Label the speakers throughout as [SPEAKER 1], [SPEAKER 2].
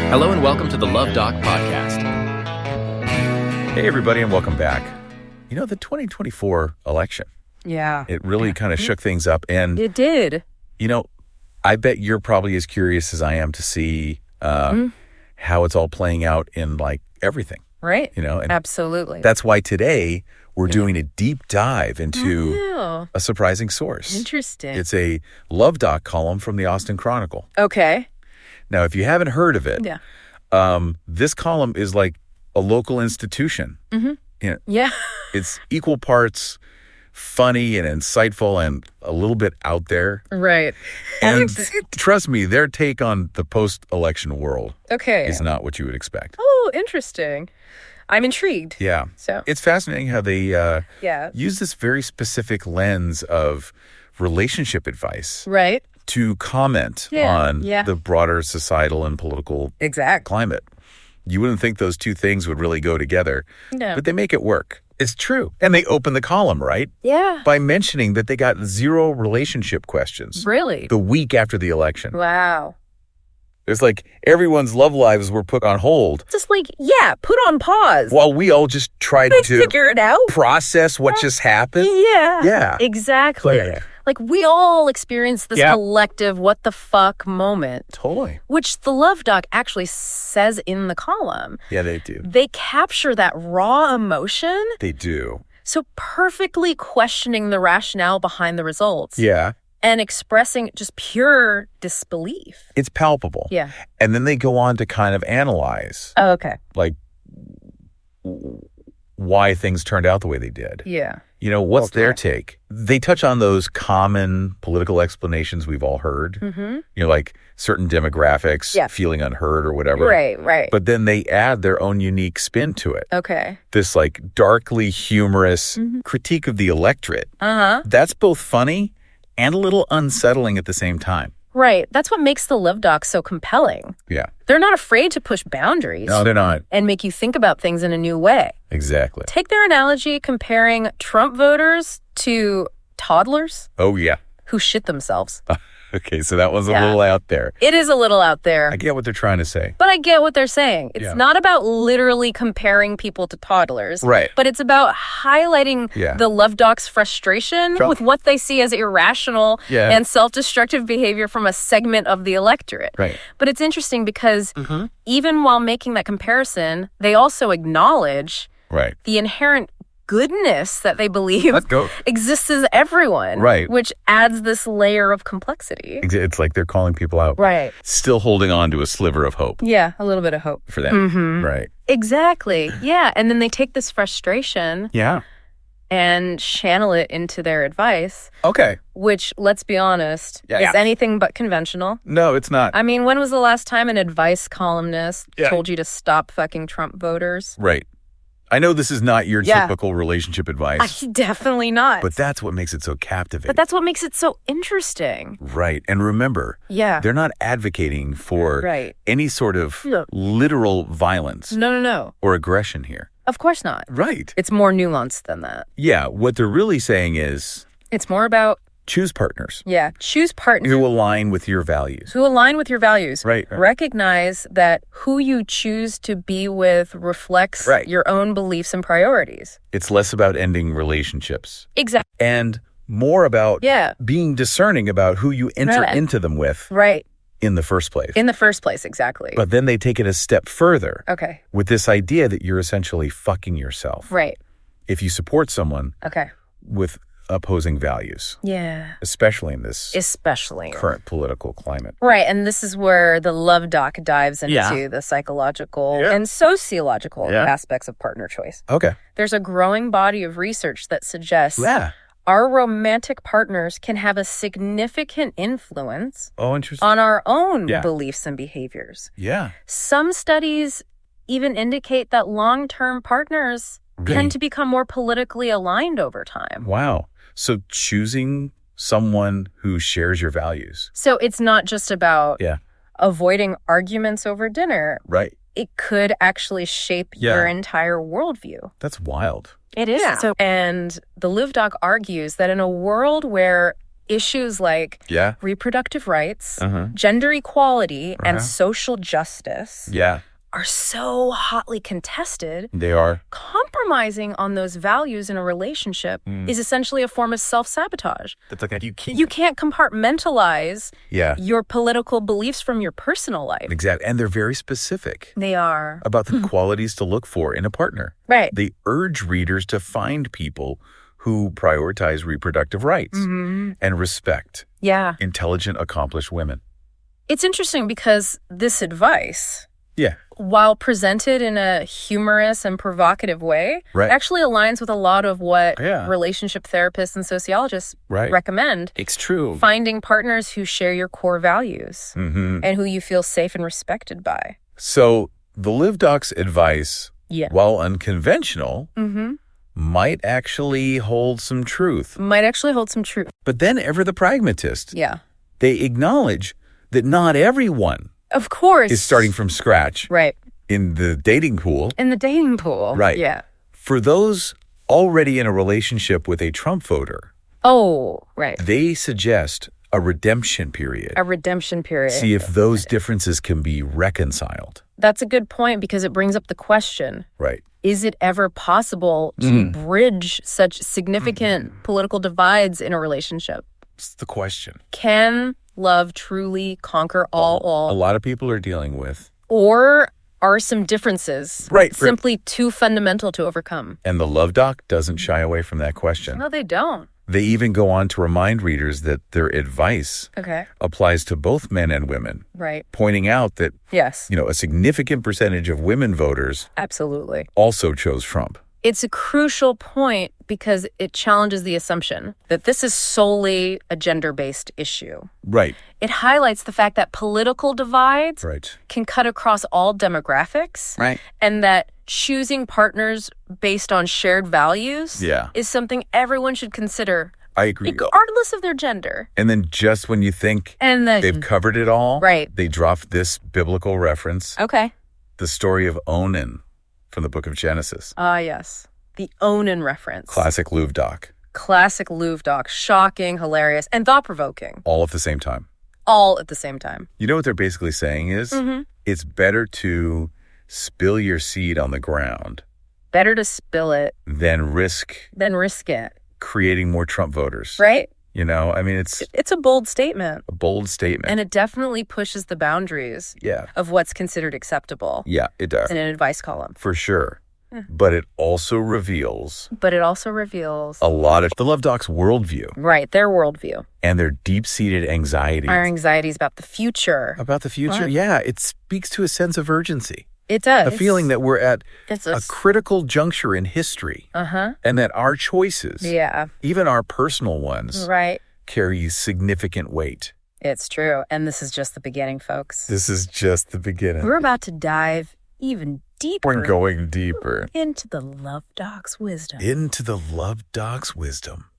[SPEAKER 1] Hello and welcome to the Luv Doc Podcast.
[SPEAKER 2] Hey, everybody, and welcome back. You know, the 2024 election.
[SPEAKER 3] Yeah.
[SPEAKER 2] It really kind of shook things up. And,
[SPEAKER 3] It did.
[SPEAKER 2] you know, I bet you're probably as curious as I am to see how it's all playing out in, like, everything.
[SPEAKER 3] Right.
[SPEAKER 2] You know, and
[SPEAKER 3] Absolutely.
[SPEAKER 2] that's why today we're doing a deep dive into
[SPEAKER 3] Oh,
[SPEAKER 2] a surprising source.
[SPEAKER 3] interesting.
[SPEAKER 2] It's a Luv Doc column from the Austin Chronicle.
[SPEAKER 3] Okay.
[SPEAKER 2] Now, if you haven't heard of it,
[SPEAKER 3] Yeah.
[SPEAKER 2] this column is like a local institution.
[SPEAKER 3] Mm-hmm.
[SPEAKER 2] You know,
[SPEAKER 3] Yeah.
[SPEAKER 2] it's equal parts funny and insightful and a little bit out there.
[SPEAKER 3] Right.
[SPEAKER 2] And trust me, their take on the post-election world
[SPEAKER 3] Okay.
[SPEAKER 2] is not what you would expect.
[SPEAKER 3] Oh, interesting. I'm intrigued.
[SPEAKER 2] Yeah.
[SPEAKER 3] So.
[SPEAKER 2] It's fascinating how they
[SPEAKER 3] Yeah.
[SPEAKER 2] use this very specific lens of relationship advice
[SPEAKER 3] Right.
[SPEAKER 2] to comment on the broader societal and political
[SPEAKER 3] Exactly.
[SPEAKER 2] climate. You wouldn't think those two things would really go together,
[SPEAKER 3] No.
[SPEAKER 2] but they make it work. It's true. And they open the column, right?
[SPEAKER 3] Yeah.
[SPEAKER 2] By mentioning that they got 0 relationship questions
[SPEAKER 3] Really?
[SPEAKER 2] the week after the election.
[SPEAKER 3] Wow.
[SPEAKER 2] It's like everyone's love lives were put on hold
[SPEAKER 3] Just like, yeah, put on pause.
[SPEAKER 2] while we all just tried to
[SPEAKER 3] Figure it out.
[SPEAKER 2] process what just happened.
[SPEAKER 3] Yeah.
[SPEAKER 2] Yeah.
[SPEAKER 3] Exactly.
[SPEAKER 2] Yeah.
[SPEAKER 3] Like, we all experience this collective what the fuck moment,
[SPEAKER 2] Totally.
[SPEAKER 3] which the Luv Doc actually says in the column.
[SPEAKER 2] Yeah, they do.
[SPEAKER 3] They capture that raw emotion,
[SPEAKER 2] They do.
[SPEAKER 3] so perfectly questioning the rationale behind the results
[SPEAKER 2] Yeah.
[SPEAKER 3] and expressing just pure disbelief.
[SPEAKER 2] It's palpable.
[SPEAKER 3] Yeah.
[SPEAKER 2] And then they go on to kind of analyze,
[SPEAKER 3] Oh, okay.
[SPEAKER 2] like, why things turned out the way they did.
[SPEAKER 3] Yeah.
[SPEAKER 2] You know, what's
[SPEAKER 3] Okay.
[SPEAKER 2] their take? They touch on those common political explanations we've all heard.
[SPEAKER 3] Mm-hmm.
[SPEAKER 2] You know, like certain demographics feeling unheard or whatever.
[SPEAKER 3] Right, right.
[SPEAKER 2] But then they add their own unique spin to it.
[SPEAKER 3] Okay.
[SPEAKER 2] This like darkly humorous critique of the electorate.
[SPEAKER 3] Uh-huh.
[SPEAKER 2] That's both funny and a little unsettling at the same time.
[SPEAKER 3] Right. That's what makes the Luv Doc so compelling.
[SPEAKER 2] Yeah.
[SPEAKER 3] They're not afraid to push boundaries
[SPEAKER 2] No, they're not.
[SPEAKER 3] and make you think about things in a new way.
[SPEAKER 2] Exactly.
[SPEAKER 3] Take their analogy comparing Trump voters to toddlers
[SPEAKER 2] Oh, yeah.
[SPEAKER 3] who shit themselves.
[SPEAKER 2] Okay, so that was a
[SPEAKER 3] Yeah.
[SPEAKER 2] little out there.
[SPEAKER 3] It is a little out there.
[SPEAKER 2] I get what they're trying to say.
[SPEAKER 3] But I get what they're saying. It's
[SPEAKER 2] Yeah.
[SPEAKER 3] not about literally comparing people to toddlers.
[SPEAKER 2] Right.
[SPEAKER 3] But it's about highlighting the Luv Doc's frustration with what they see as irrational and self-destructive behavior from a segment of the electorate.
[SPEAKER 2] Right.
[SPEAKER 3] But it's interesting because even while making that comparison, they also acknowledge the inherent goodness that they believe exists as everyone.
[SPEAKER 2] Right.
[SPEAKER 3] Which adds this layer of complexity.
[SPEAKER 2] It's like they're calling people out.
[SPEAKER 3] Right.
[SPEAKER 2] Still holding on to a sliver of hope
[SPEAKER 3] Yeah, a little bit of hope.
[SPEAKER 2] for them. Right.
[SPEAKER 3] Exactly. Yeah. And then they take this frustration
[SPEAKER 2] Yeah.
[SPEAKER 3] and channel it into their advice,
[SPEAKER 2] Okay.
[SPEAKER 3] which, let's be honest, is anything but conventional.
[SPEAKER 2] No, it's not.
[SPEAKER 3] I mean, when was the last time an advice columnist
[SPEAKER 2] Yeah.
[SPEAKER 3] told you to stop fucking Trump voters?
[SPEAKER 2] Right. I know this is not your typical relationship advice,
[SPEAKER 3] Definitely not.
[SPEAKER 2] but that's what makes it so captivating.
[SPEAKER 3] But that's what makes it so interesting.
[SPEAKER 2] Right. And remember,
[SPEAKER 3] Yeah.
[SPEAKER 2] they're not advocating for any sort of literal violence
[SPEAKER 3] No.
[SPEAKER 2] or aggression here.
[SPEAKER 3] Of course not.
[SPEAKER 2] Right.
[SPEAKER 3] It's more nuanced than that.
[SPEAKER 2] Yeah. What they're really saying is
[SPEAKER 3] It's more about,
[SPEAKER 2] choose partners
[SPEAKER 3] choose partners
[SPEAKER 2] who align with your values.
[SPEAKER 3] who align with your values.
[SPEAKER 2] Right.
[SPEAKER 3] Recognize that who you choose to be with reflects your own beliefs and priorities.
[SPEAKER 2] It's less about ending relationships
[SPEAKER 3] Exactly.
[SPEAKER 2] and more about
[SPEAKER 3] Yeah.
[SPEAKER 2] being discerning about who you enter into them with
[SPEAKER 3] Right.
[SPEAKER 2] in the first place.
[SPEAKER 3] In the first place, exactly.
[SPEAKER 2] But then they take it a step further
[SPEAKER 3] Okay.
[SPEAKER 2] with this idea that you're essentially fucking yourself
[SPEAKER 3] Right.
[SPEAKER 2] if you support someone
[SPEAKER 3] Okay.
[SPEAKER 2] with opposing values,
[SPEAKER 3] Yeah.
[SPEAKER 2] especially in this
[SPEAKER 3] Especially.
[SPEAKER 2] current political climate.
[SPEAKER 3] Right. And this is where the Luv Doc dives into the psychological and sociological aspects of partner choice.
[SPEAKER 2] Okay.
[SPEAKER 3] There's a growing body of research that suggests our romantic partners can have a significant influence
[SPEAKER 2] Oh, interesting.
[SPEAKER 3] on our own beliefs and behaviors.
[SPEAKER 2] Yeah.
[SPEAKER 3] Some studies even indicate that long-term partners tend to become more politically aligned over time.
[SPEAKER 2] Wow. So choosing someone who shares your values.
[SPEAKER 3] So it's not just about
[SPEAKER 2] Yeah.
[SPEAKER 3] avoiding arguments over dinner.
[SPEAKER 2] Right.
[SPEAKER 3] It could actually shape your entire worldview.
[SPEAKER 2] That's wild.
[SPEAKER 3] It is. Yeah. And the Luv Doc argues that in a world where issues like reproductive rights, gender equality, and social justice are so hotly contested.
[SPEAKER 2] They are.
[SPEAKER 3] Compromising on those values in a relationship is essentially a form of self-sabotage.
[SPEAKER 2] That's like you
[SPEAKER 3] can't compartmentalize your political beliefs from your personal life.
[SPEAKER 2] Exactly. And they're very specific.
[SPEAKER 3] They are.
[SPEAKER 2] About the qualities to look for in a partner.
[SPEAKER 3] Right.
[SPEAKER 2] They urge readers to find people who prioritize reproductive rights and respect intelligent, accomplished women.
[SPEAKER 3] It's interesting because this advice, while presented in a humorous and provocative way, actually aligns with a lot of what relationship therapists and sociologists recommend.
[SPEAKER 2] It's true.
[SPEAKER 3] Finding partners who share your core values and who you feel safe and respected by.
[SPEAKER 2] So the Luv Doc's advice, while unconventional, might actually hold some truth.
[SPEAKER 3] But
[SPEAKER 2] then ever the pragmatist. They acknowledge that not everyone
[SPEAKER 3] of course
[SPEAKER 2] is starting from scratch in the dating pool. Right.
[SPEAKER 3] Yeah.
[SPEAKER 2] For those already in a relationship with a Trump voter, they suggest a redemption period. See if those differences can be reconciled.
[SPEAKER 3] That's a good point because it brings up the question.
[SPEAKER 2] Right.
[SPEAKER 3] Is it ever possible to bridge such significant political divides in a relationship?
[SPEAKER 2] It's the question.
[SPEAKER 3] Can love truly conquer all?
[SPEAKER 2] A lot of people are dealing with.
[SPEAKER 3] Or are some differences simply too fundamental to overcome?
[SPEAKER 2] And the Luv Doc doesn't shy away from that question.
[SPEAKER 3] No, they don't.
[SPEAKER 2] They even go on to remind readers that their advice applies to both men and women.
[SPEAKER 3] Right.
[SPEAKER 2] Pointing out that, a significant percentage of women voters also chose Trump.
[SPEAKER 3] It's a crucial point because it challenges the assumption that this is solely a gender-based issue.
[SPEAKER 2] Right.
[SPEAKER 3] It highlights the fact that political divides can cut across all demographics.
[SPEAKER 2] Right.
[SPEAKER 3] And that choosing partners based on shared values is something everyone should consider.
[SPEAKER 2] I agree.
[SPEAKER 3] Regardless of their gender.
[SPEAKER 2] And then just when you think they've covered it all, they drop this biblical reference. The story of Onan from the book of Genesis.
[SPEAKER 3] Yes. The Onan reference.
[SPEAKER 2] Classic Luv Doc.
[SPEAKER 3] Shocking, hilarious, and thought-provoking.
[SPEAKER 2] All at the same time.
[SPEAKER 3] You
[SPEAKER 2] know what they're basically saying is it's better to spill your seed on the ground.
[SPEAKER 3] Better to spill it.
[SPEAKER 2] Than risk
[SPEAKER 3] it.
[SPEAKER 2] Creating more Trump voters.
[SPEAKER 3] Right.
[SPEAKER 2] It's
[SPEAKER 3] a bold statement.
[SPEAKER 2] And
[SPEAKER 3] it definitely pushes the boundaries of what's considered acceptable.
[SPEAKER 2] Yeah, it does.
[SPEAKER 3] In an advice column.
[SPEAKER 2] For sure. But it also reveals
[SPEAKER 3] a
[SPEAKER 2] lot of the Luv Doc's worldview.
[SPEAKER 3] Right, their worldview.
[SPEAKER 2] And their deep-seated anxieties.
[SPEAKER 3] Our anxieties about the future.
[SPEAKER 2] What? Yeah. It speaks to a sense of urgency.
[SPEAKER 3] It does.
[SPEAKER 2] A feeling that we're at a critical juncture in history. And that our choices, even our personal ones, carry significant weight.
[SPEAKER 3] It's true. And this is just the beginning, folks.
[SPEAKER 2] This is just the beginning.
[SPEAKER 3] We're about to dive even deeper.
[SPEAKER 2] We're going deeper.
[SPEAKER 3] Into the Luv Doc's wisdom.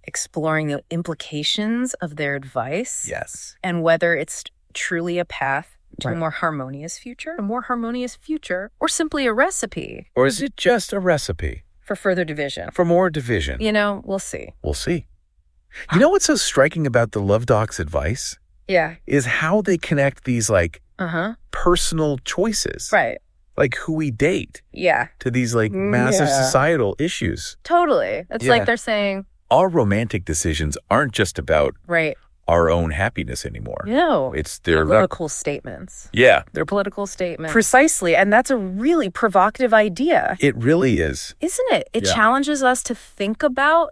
[SPEAKER 3] Exploring the implications of their advice.
[SPEAKER 2] Yes.
[SPEAKER 3] And whether it's truly a path to a more harmonious future, or simply a recipe.
[SPEAKER 2] Or is it just a recipe?
[SPEAKER 3] For further division.
[SPEAKER 2] For more division.
[SPEAKER 3] We'll see.
[SPEAKER 2] You know what's so striking about the Luv Doc's advice? Is how they connect these, personal choices.
[SPEAKER 3] Right.
[SPEAKER 2] Like who we date.
[SPEAKER 3] Yeah.
[SPEAKER 2] To these, massive societal issues.
[SPEAKER 3] Totally. It's like they're saying...
[SPEAKER 2] Our romantic decisions aren't just about... our own happiness anymore.
[SPEAKER 3] No.
[SPEAKER 2] It's their
[SPEAKER 3] political statements.
[SPEAKER 2] Yeah.
[SPEAKER 3] They're political statements. Precisely. And that's a really provocative idea.
[SPEAKER 2] It really is.
[SPEAKER 3] Isn't it? It challenges us to think about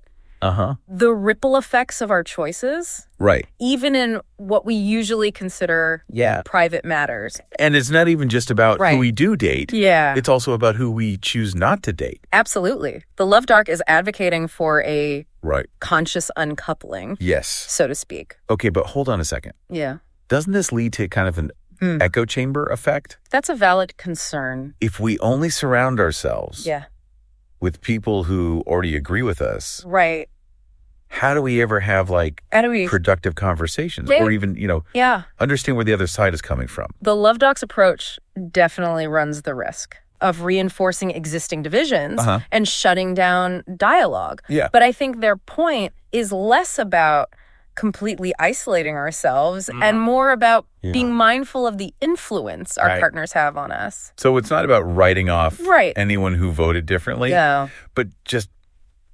[SPEAKER 3] the ripple effects of our choices.
[SPEAKER 2] Right.
[SPEAKER 3] Even in what we usually consider private matters.
[SPEAKER 2] And it's not even just about who we do date.
[SPEAKER 3] Yeah.
[SPEAKER 2] It's also about who we choose not to date.
[SPEAKER 3] Absolutely. The Luv Doc is advocating for a conscious uncoupling.
[SPEAKER 2] Yes.
[SPEAKER 3] So to speak.
[SPEAKER 2] Okay, but hold on a second.
[SPEAKER 3] Yeah.
[SPEAKER 2] Doesn't this lead to kind of an echo chamber effect?
[SPEAKER 3] That's a valid concern.
[SPEAKER 2] If we only surround ourselves with people who already agree with us.
[SPEAKER 3] Right.
[SPEAKER 2] How do we ever have productive conversations or even, understand where the other side is coming from?
[SPEAKER 3] The Luv Doc's approach definitely runs the risk of reinforcing existing divisions and shutting down dialogue.
[SPEAKER 2] Yeah.
[SPEAKER 3] But I think their point is less about completely isolating ourselves and more about being mindful of the influence our partners have on us.
[SPEAKER 2] So it's not about writing off anyone who voted differently, but just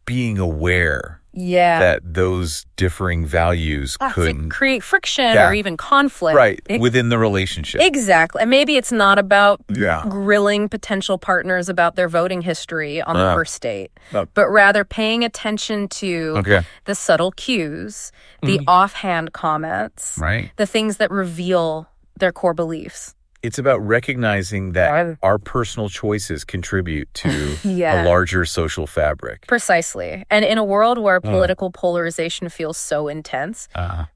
[SPEAKER 2] being aware that those differing values could
[SPEAKER 3] create friction or even conflict.
[SPEAKER 2] Within the relationship.
[SPEAKER 3] Exactly. And maybe it's not about grilling potential partners about their voting history on the first date, but rather paying attention to the subtle cues, the offhand comments, the things that reveal their core beliefs.
[SPEAKER 2] It's about recognizing that our personal choices contribute to a larger social fabric.
[SPEAKER 3] Precisely. And in a world where political polarization feels so intense,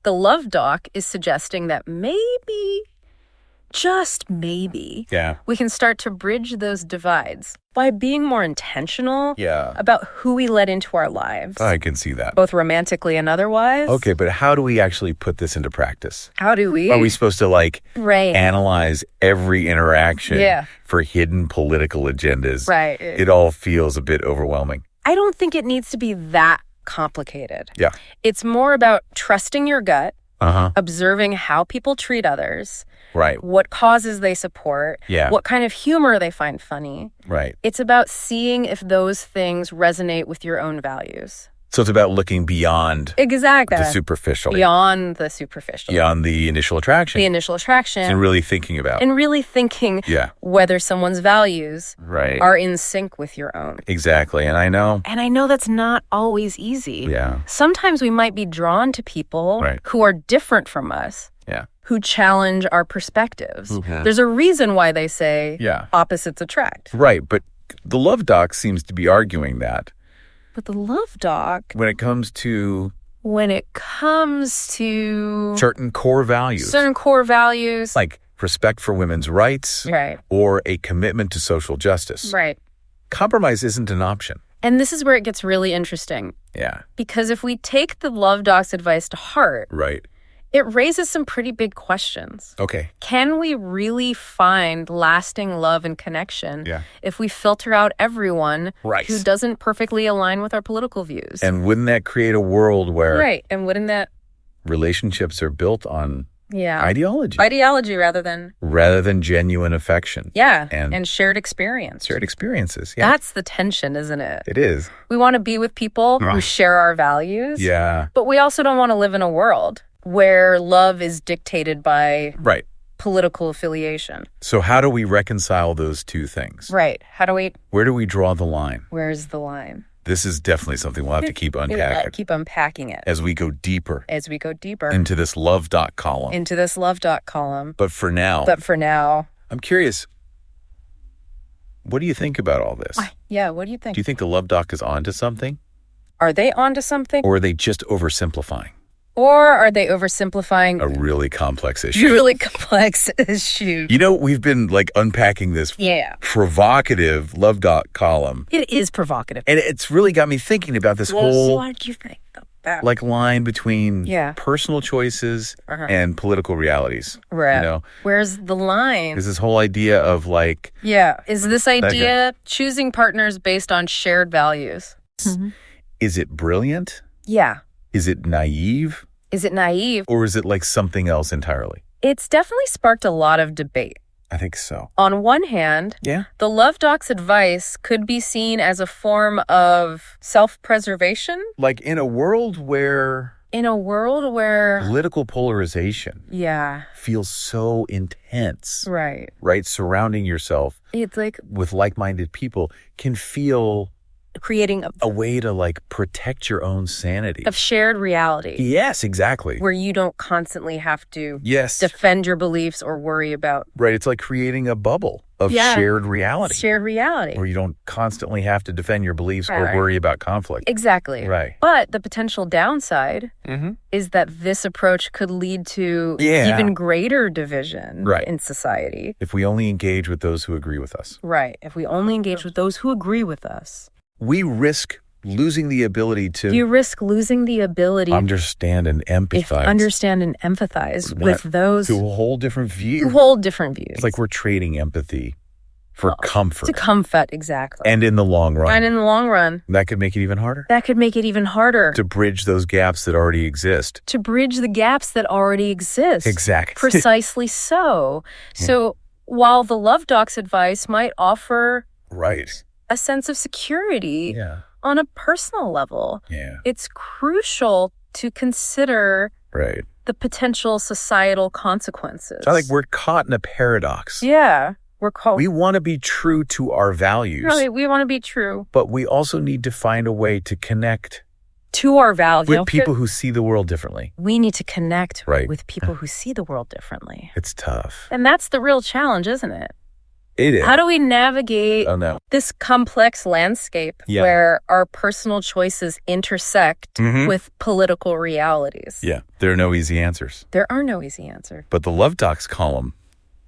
[SPEAKER 3] the Luv Doc is suggesting that maybe, just maybe, we can start to bridge those divides by being more intentional about who we let into our lives.
[SPEAKER 2] I can see that.
[SPEAKER 3] Both romantically and otherwise.
[SPEAKER 2] Okay, but how do we actually put this into practice?
[SPEAKER 3] How do we?
[SPEAKER 2] Are we supposed to analyze every interaction for hidden political agendas?
[SPEAKER 3] Right.
[SPEAKER 2] It all feels a bit overwhelming.
[SPEAKER 3] I don't think it needs to be that complicated.
[SPEAKER 2] Yeah.
[SPEAKER 3] It's more about trusting your gut, observing how people treat others, what causes they support, what kind of humor they find funny. It's about seeing if those things resonate with your own values.
[SPEAKER 2] So it's about looking beyond the superficial.
[SPEAKER 3] Beyond the superficial.
[SPEAKER 2] Beyond the initial attraction.
[SPEAKER 3] The initial attraction.
[SPEAKER 2] And really thinking about.
[SPEAKER 3] And really thinking whether someone's values are in sync with your own.
[SPEAKER 2] Exactly. And I know
[SPEAKER 3] that's not always easy.
[SPEAKER 2] Yeah.
[SPEAKER 3] Sometimes we might be drawn to people who are different from us.
[SPEAKER 2] Yeah.
[SPEAKER 3] Who challenge our perspectives. There's a reason why they say opposites attract.
[SPEAKER 2] Right. But the Luv Doc seems to be arguing that.
[SPEAKER 3] But the Luv Doc...
[SPEAKER 2] When it comes to
[SPEAKER 3] certain
[SPEAKER 2] core values. Like respect for women's rights. Or a commitment to social justice. Compromise isn't an option.
[SPEAKER 3] And this is where it gets really interesting.
[SPEAKER 2] Yeah.
[SPEAKER 3] Because if we take the Luv Doc's advice to heart... It raises some pretty big questions.
[SPEAKER 2] Okay.
[SPEAKER 3] Can we really find lasting love and connection if we filter out everyone who doesn't perfectly align with our political views?
[SPEAKER 2] And wouldn't that create a world where...
[SPEAKER 3] And wouldn't that...
[SPEAKER 2] relationships are built on ideology.
[SPEAKER 3] Ideology rather than
[SPEAKER 2] genuine affection.
[SPEAKER 3] And shared experience.
[SPEAKER 2] Shared experiences,
[SPEAKER 3] That's the tension, isn't it?
[SPEAKER 2] It is.
[SPEAKER 3] We want to be with people who share our values. But we also don't want to live in a world where love is dictated by political affiliation.
[SPEAKER 2] So how do we reconcile those two things?
[SPEAKER 3] Where
[SPEAKER 2] do we draw the line?
[SPEAKER 3] Where's the line?
[SPEAKER 2] This is definitely something we'll have to keep unpacking.
[SPEAKER 3] Keep unpacking it.
[SPEAKER 2] As we go deeper.
[SPEAKER 3] Into
[SPEAKER 2] this Luv Doc column. But for now. I'm curious, what do you think about all this?
[SPEAKER 3] What do you think?
[SPEAKER 2] Do you think the Luv Doc is onto something?
[SPEAKER 3] Are they onto something?
[SPEAKER 2] Or are they just oversimplifying?
[SPEAKER 3] Or are they oversimplifying
[SPEAKER 2] a really complex issue?
[SPEAKER 3] You
[SPEAKER 2] know, we've been unpacking this provocative Luv Doc column.
[SPEAKER 3] It is provocative.
[SPEAKER 2] And it's really got me thinking about this whole
[SPEAKER 3] what do you think about?
[SPEAKER 2] Line between personal choices and political realities.
[SPEAKER 3] Right. You know? Where's the line?
[SPEAKER 2] Is this whole idea of
[SPEAKER 3] is this idea choosing partners based on shared values?
[SPEAKER 2] Is it brilliant?
[SPEAKER 3] Yeah.
[SPEAKER 2] Is it naive? Or is it something else entirely?
[SPEAKER 3] It's definitely sparked a lot of debate.
[SPEAKER 2] I think so.
[SPEAKER 3] On one hand, the Luv Doc's advice could be seen as a form of self-preservation.
[SPEAKER 2] In a world where political polarization feels so intense. Right? Surrounding yourself with like-minded people can feel...
[SPEAKER 3] creating
[SPEAKER 2] a way to protect your own sanity.
[SPEAKER 3] Of shared reality.
[SPEAKER 2] Yes, exactly.
[SPEAKER 3] Where you don't constantly have to defend your beliefs or worry about...
[SPEAKER 2] Right, it's like creating a bubble of shared reality.
[SPEAKER 3] Shared reality.
[SPEAKER 2] Where you don't constantly have to defend your beliefs or worry about conflict.
[SPEAKER 3] Exactly.
[SPEAKER 2] Right.
[SPEAKER 3] But the potential downside is that this approach could lead to even greater division in society.
[SPEAKER 2] If we only engage with those who agree with us.
[SPEAKER 3] Right. If we only engage with those who agree with us.
[SPEAKER 2] We risk losing the ability to...
[SPEAKER 3] You risk losing the ability...
[SPEAKER 2] Understand and empathize
[SPEAKER 3] with those...
[SPEAKER 2] Who hold different views.
[SPEAKER 3] It's like
[SPEAKER 2] we're trading empathy For comfort.
[SPEAKER 3] To comfort, exactly.
[SPEAKER 2] And in the long run.
[SPEAKER 3] And in the long run.
[SPEAKER 2] That could make it even harder.
[SPEAKER 3] That could make it even harder.
[SPEAKER 2] To bridge those gaps that already exist.
[SPEAKER 3] To bridge the gaps that already exist.
[SPEAKER 2] Exactly.
[SPEAKER 3] Precisely so. So while the Luv Doc's advice might offer a sense of security on a personal level, it's crucial to consider the potential societal consequences.
[SPEAKER 2] So I think we're caught in a paradox.
[SPEAKER 3] Yeah.
[SPEAKER 2] We want to be true to our values.
[SPEAKER 3] Right, we want to be true.
[SPEAKER 2] But we also need to find a way to connect
[SPEAKER 3] to our values.
[SPEAKER 2] With people who see the world differently.
[SPEAKER 3] We need to connect with people who see the world differently.
[SPEAKER 2] It's tough.
[SPEAKER 3] And that's the real challenge, isn't it?
[SPEAKER 2] It is.
[SPEAKER 3] How do we navigate this complex landscape where our personal choices intersect with political realities?
[SPEAKER 2] Yeah, there are no easy answers.
[SPEAKER 3] There are no easy answers.
[SPEAKER 2] But the Luv Docs column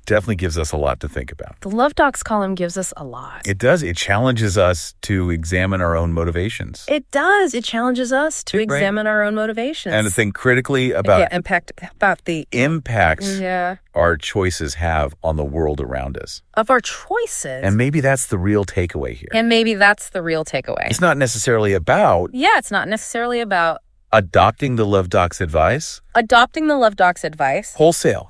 [SPEAKER 2] definitely gives us a lot to think about.
[SPEAKER 3] The Luv Docs column gives us a lot.
[SPEAKER 2] It does. It challenges us to examine our own motivations.
[SPEAKER 3] It does. It challenges us to examine our own motivations.
[SPEAKER 2] And to think critically about
[SPEAKER 3] the
[SPEAKER 2] impacts our choices have on the world around us.
[SPEAKER 3] Of our choices.
[SPEAKER 2] And maybe that's the real takeaway here.
[SPEAKER 3] It's
[SPEAKER 2] not necessarily about...
[SPEAKER 3] it's not necessarily about...
[SPEAKER 2] adopting the Luv Doc's advice.
[SPEAKER 3] Wholesale.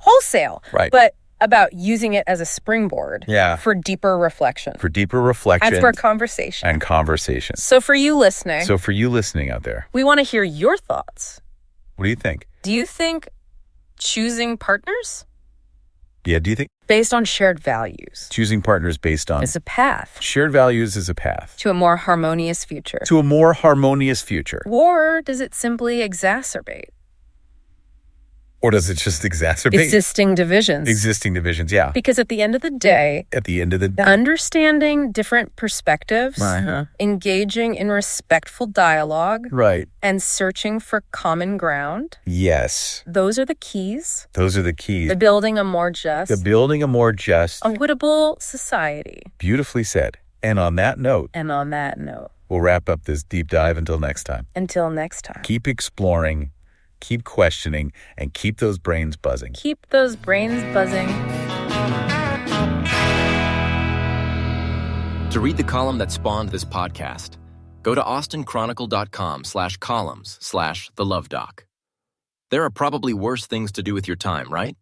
[SPEAKER 2] Right.
[SPEAKER 3] But about using it as a springboard for deeper reflection. And for conversation. So for you listening
[SPEAKER 2] out there,
[SPEAKER 3] we want to hear your thoughts.
[SPEAKER 2] What do you think?
[SPEAKER 3] Do you think choosing partners?
[SPEAKER 2] Yeah, do you think?
[SPEAKER 3] Based on shared values.
[SPEAKER 2] Choosing partners based on...
[SPEAKER 3] is a path.
[SPEAKER 2] Shared values is a path.
[SPEAKER 3] To a more harmonious future. Or does it simply exacerbate?
[SPEAKER 2] Or does it just exacerbate?
[SPEAKER 3] Existing divisions,
[SPEAKER 2] yeah.
[SPEAKER 3] Because at the end of the day, understanding different perspectives, engaging in respectful dialogue, and searching for common ground.
[SPEAKER 2] Yes.
[SPEAKER 3] Those are the keys.
[SPEAKER 2] The
[SPEAKER 3] building a more just, equitable society.
[SPEAKER 2] Beautifully said. And on that note,
[SPEAKER 3] we'll
[SPEAKER 2] wrap up this deep dive until next time. Keep exploring. Keep questioning, and keep those brains buzzing.
[SPEAKER 1] To read the column that spawned this podcast, go to austinchronicle.com/columns/the Luv Doc. There are probably worse things to do with your time, right?